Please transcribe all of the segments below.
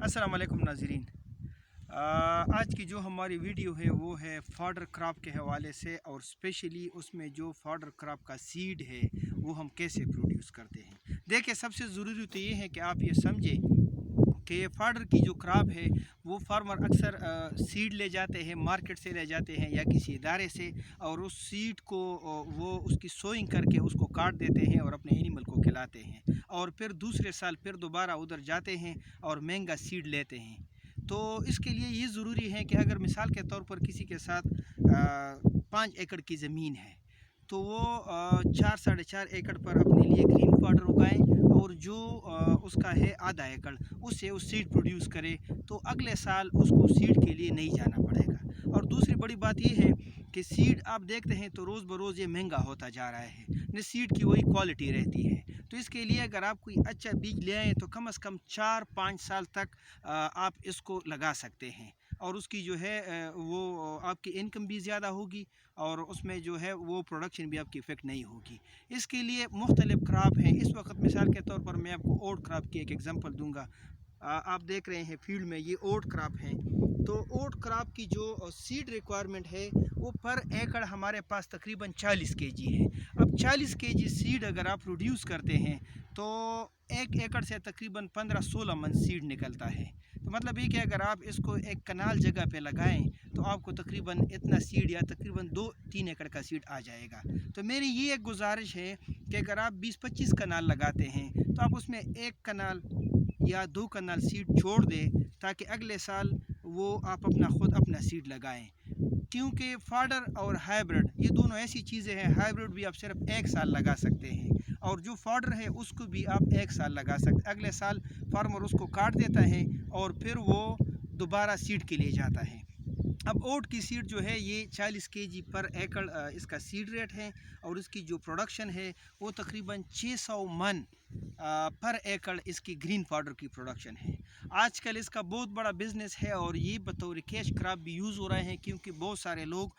अस्सलाम वालेकुम नाज़रीन। आज की जो हमारी वीडियो है वो है फॉडर क्रॉप के हवाले से, और स्पेशली उसमें जो फॉडर क्रॉप का सीड है वो हम कैसे प्रोड्यूस करते हैं। देखिए, सबसे ज़रूरी तो ये है कि आप ये समझें कि फॉडर की जो क्रॉप है वो फार्मर अक्सर सीड ले जाते हैं, मार्केट से ले जाते हैं या किसी इदारे से, और उस सीड को वो उसकी सोइंग करके उसको काट देते हैं और अपने एनिमल को खिलाते हैं, और फिर दूसरे साल फिर दोबारा उधर जाते हैं और महंगा सीड लेते हैं। तो इसके लिए ये ज़रूरी है कि अगर मिसाल के तौर पर किसी के साथ 5 एकड़ की ज़मीन है तो वो 4 साढ़े 4 एकड़ पर अपने लिए ग्रीन फॉडर उगाएं, और जो उसका है आधा एकड़ उससे उस सीड प्रोड्यूस करे, तो अगले साल उसको सीड के लिए नहीं जाना पड़ेगा। और दूसरी बड़ी बात ये है कि सीड आप देखते हैं तो रोज़ बरोज़ ये महंगा होता जा रहा है, न सीड की वही क्वालिटी रहती है। तो इसके लिए अगर आप कोई अच्छा बीज ले आएँ तो कम से कम 4-5 साल तक आप इसको लगा सकते हैं, और उसकी जो है वो आपकी इनकम भी ज़्यादा होगी, और उसमें जो है वो प्रोडक्शन भी आपकी इफ़ेक्ट नहीं होगी। इसके लिए मुख्तलिफ़ क्रॉप हैं। इस वक्त मिसाल के तौर पर मैं आपको ओट क्रॉप की एक एग्ज़ाम्पल दूंगा। आप देख रहे हैं फील्ड में ये ओट क्रॉप है। तो ओट क्रॉप की जो सीड रिक्वायरमेंट है वो पर एकड़ हमारे पास तकरीबन 40 केजी है। अब 40 केजी सीड अगर आप प्रोड्यूस करते हैं तो 1 एकड़ से तकरीबन 15-16 मन सीड निकलता है। तो मतलब ये कि अगर आप इसको एक कनाल जगह पे लगाएं तो आपको तकरीबन इतना सीड या तकरीबन 2-3 एकड़ का सीड आ जाएगा। तो मेरी ये एक गुजारिश है कि अगर आप 20-25 कनाल लगाते हैं तो आप उसमें 1 कनाल या 2 कनाल सीड छोड़ दें, ताकि अगले साल वो आप खुद अपना सीड लगाएं। क्योंकि फॉडर और हाइब्रिड ये दोनों ऐसी चीज़ें हैं, हाइब्रिड भी आप सिर्फ 1 साल लगा सकते हैं, और जो फॉडर है उसको भी आप 1 साल लगा सकते। अगले साल फार्मर उसको काट देता है और फिर वो दोबारा सीड के लिए जाता है। अब ओट की सीड जो है ये 40 केजी पर एकड़ इसका सीड रेट है, और इसकी जो प्रोडक्शन है वो तकरीबन 600 मन पर एकड़ इसकी ग्रीन फॉडर की प्रोडक्शन है। आजकल इसका बहुत बड़ा बिज़नेस है, और ये बतौर कैश क्रॉप भी यूज़ हो रहे हैं, क्योंकि बहुत सारे लोग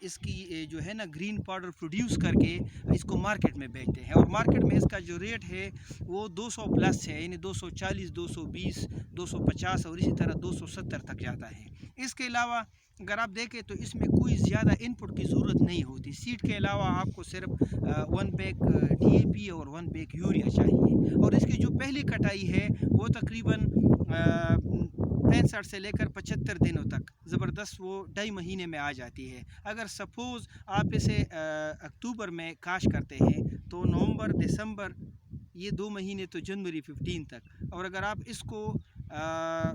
इसकी जो है ना ग्रीन पाउडर प्रोड्यूस करके इसको मार्केट में बेचते हैं, और मार्केट में इसका जो रेट है वो 200 प्लस है, यानी 240, 220, 250 और इसी तरह 270 तक जाता है। इसके अलावा अगर आप देखें तो इसमें कोई ज़्यादा इनपुट की ज़रूरत नहीं होती। सीड के अलावा आपको सिर्फ 1 बैग DAP और 1 बैग यूरिया चाहिए, और इसकी जो पहली कटाई है वो तकरीबन 65 से लेकर 75 दिनों तक ज़बरदस्त वो 2.5 महीने में आ जाती है। अगर सपोज़ आप इसे अक्टूबर में काश करते हैं तो नवंबर, दिसंबर ये 2 महीने तो जनवरी 15 तक, और अगर आप इसको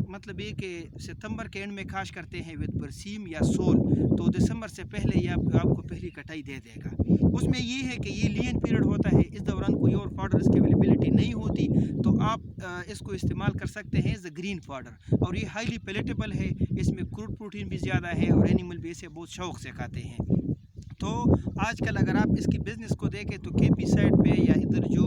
मतलब ये कि सितंबर के एंड में काश करते हैं विद बरसीम या सोल, तो दिसंबर से पहले ये आपको पहली कटाई दे देगा। उसमें ये है कि ये लीन पीरियड होता है, इस दौरान कोई और फॉडर की अवेलेबिलिटी नहीं होती, तो आप इसको इस्तेमाल कर सकते हैं एज अ ग्रीन फॉडर, और ये हाईली पैलेटेबल है। इसमें क्रूड प्रोटीन भी ज़्यादा है, और एनिमल भी इसे बहुत शौक़ से खाते हैं। तो आजकल अगर आप इसकी बिज़नेस को देखें तो KP साइड पे या इधर जो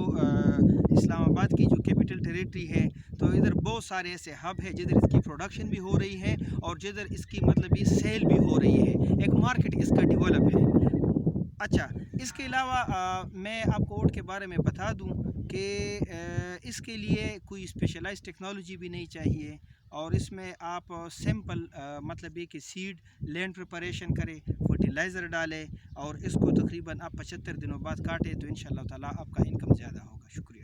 इस्लामाबाद की जो कैपिटल टेरिटरी है, तो इधर बहुत सारे ऐसे हब है जिधर इसकी प्रोडक्शन भी हो रही है, और जिधर इसकी मतलब ये सेल भी हो रही है, एक मार्केट इसका डेवलप है। अच्छा, इसके अलावा मैं आपको ओट के बारे में बता दूं कि इसके लिए कोई स्पेशलाइज्ड टेक्नोलॉजी भी नहीं चाहिए, और इसमें आप सिंपल मतलब ये कि सीड लैंड प्रिपरेशन करें, फर्टिलाइज़र डालें, और इसको तकरीबन आप 75 दिनों बाद काटें, तो इंशाल्लाह ताला आपका इनकम ज़्यादा होगा। शुक्रिया।